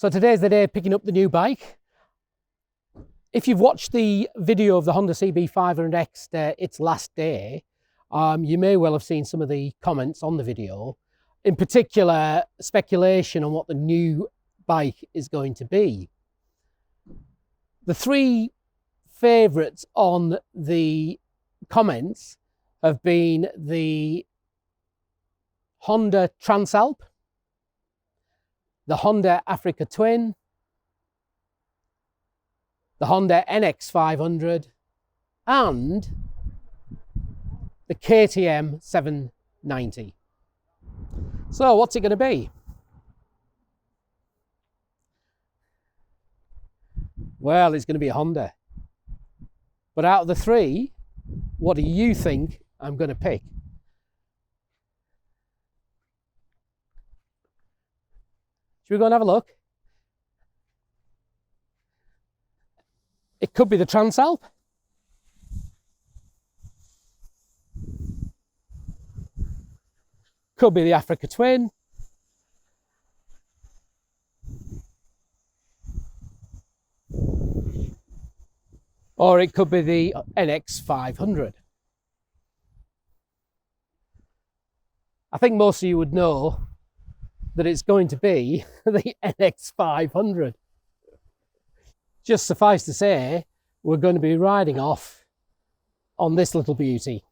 So today's the day picking up the new bike. If you've watched the video of the Honda CB500X, its last day, you may well have seen some of the comments on the video. In particular, speculation on what the new bike is going to be. The three favourites on the comments have been the Honda Transalp, the Honda Africa Twin, the Honda NX500, and the KTM 790. So what's it going to be? Well, it's going to be a Honda. But out of the three, what do you think I'm going to pick? Should we go and have a look? It could be the Transalp. Could be the Africa Twin. Or it could be the NX500. I think most of you would know that it's going to be the NX500. Just suffice to say, we're going to be riding off on this little beauty.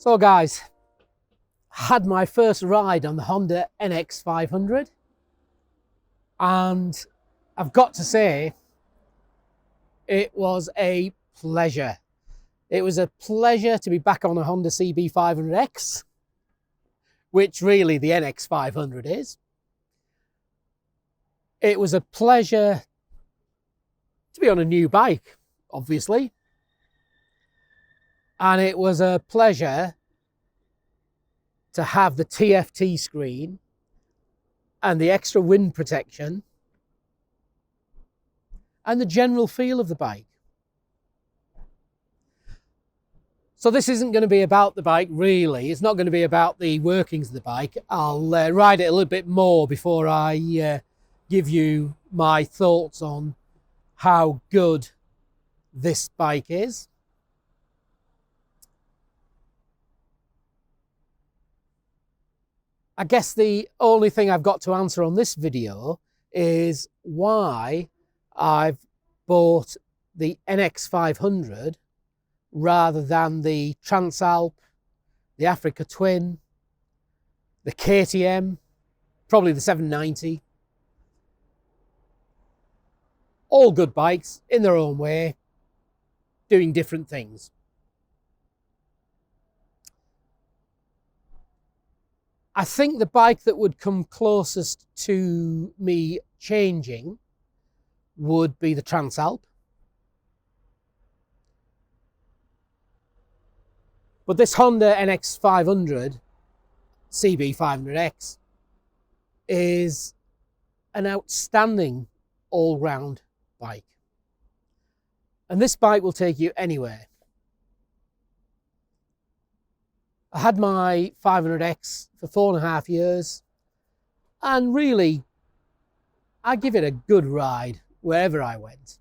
So guys, had my first ride on the Honda NX500, and I've got to say, it was a pleasure. It was a pleasure to be back on a Honda CB500X, which really the NX500 is. It was a pleasure to be on a new bike, obviously. And it was a pleasure to have the TFT screen and the extra wind protection and the general feel of the bike. So this isn't going to be about the bike really. It's not going to be about the workings of the bike. I'll ride it a little bit more before I give you my thoughts on how good this bike is. I guess the only thing I've got to answer on this video is why I've bought the NX500 rather than the Transalp, the Africa Twin, the KTM, probably the 790. All good bikes in their own way, doing different things. I think the bike that would come closest to me changing would be the Transalp. But this Honda NX500 CB500X is an outstanding all-round bike. And this bike will take you anywhere. I had my 500X for 4.5 years, and really, I give it a good ride wherever I went.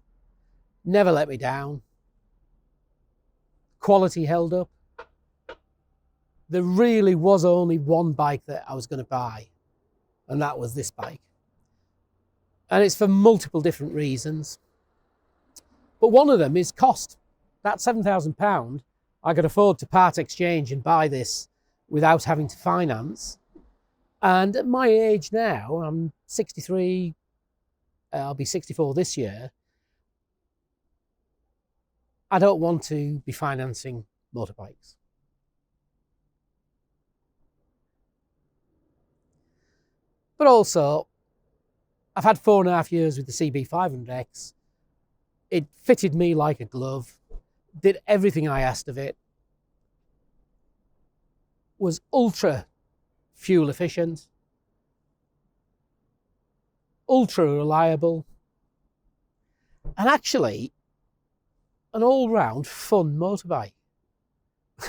Never let me down. Quality held up. There really was only one bike that I was going to buy, and that was this bike. And it's for multiple different reasons. But one of them is cost. That £7,000, I could afford to part exchange and buy this without having to finance. And at my age now, I'm 63, I'll be 64 this year, I don't want to be financing motorbikes. But also, I've had 4.5 years with the CB500X. It fitted me like a glove, did everything I asked of it, was ultra fuel efficient, ultra reliable, and actually an all-round fun motorbike.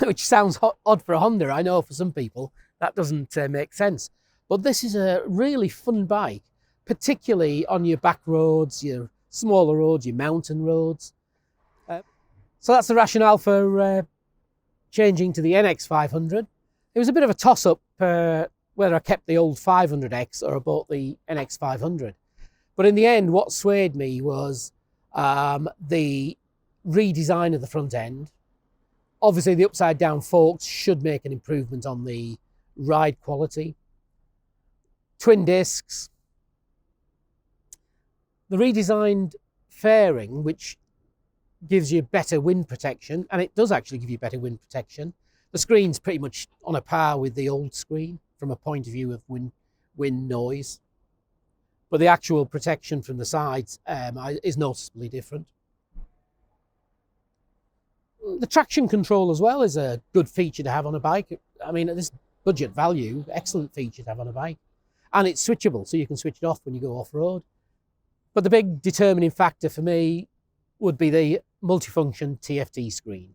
Which sounds odd for a Honda. I know for some people that doesn't make sense. But this is a really fun bike, particularly on your back roads, your smaller roads, your mountain roads. So that's the rationale for changing to the NX500. It was a bit of a toss-up whether I kept the old 500X or I bought the NX500. But in the end, what swayed me was the redesign of the front end. Obviously, the upside-down forks should make an improvement on the ride quality. Twin discs. The redesigned fairing, which gives you better wind protection, and it does actually give you better wind protection. The screen's pretty much on a par with the old screen from a point of view of wind noise. But the actual protection from the sides is noticeably different. The traction control as well is a good feature to have on a bike. I mean, at this budget value, excellent feature to have on a bike. And it's switchable, so you can switch it off when you go off-road. But the big determining factor for me would be the multifunction TFT screen.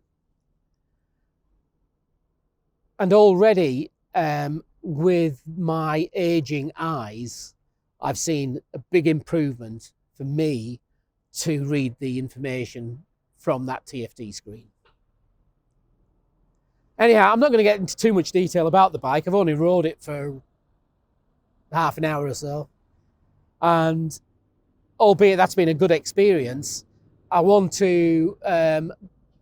And already, with my aging eyes, I've seen a big improvement for me to read the information from that TFT screen. Anyhow, I'm not going to get into too much detail about the bike. I've only rode it for half an hour or so. And albeit that's been a good experience, I want to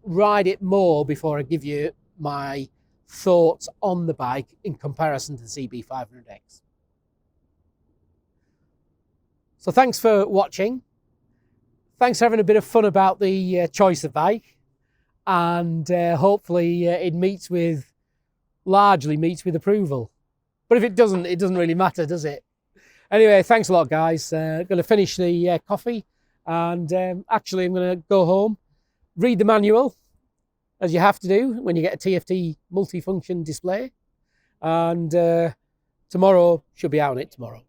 ride it more before I give you my thoughts on the bike in comparison to the CB500X. So thanks for watching. Thanks for having a bit of fun about the choice of bike. And hopefully it largely meets with approval. But if it doesn't really matter, does it? Anyway, thanks a lot, guys. Going to finish the coffee, and actually I'm going to go home, read the manual, as you have to do when you get a TFT multifunction display, and tomorrow should be out on it tomorrow.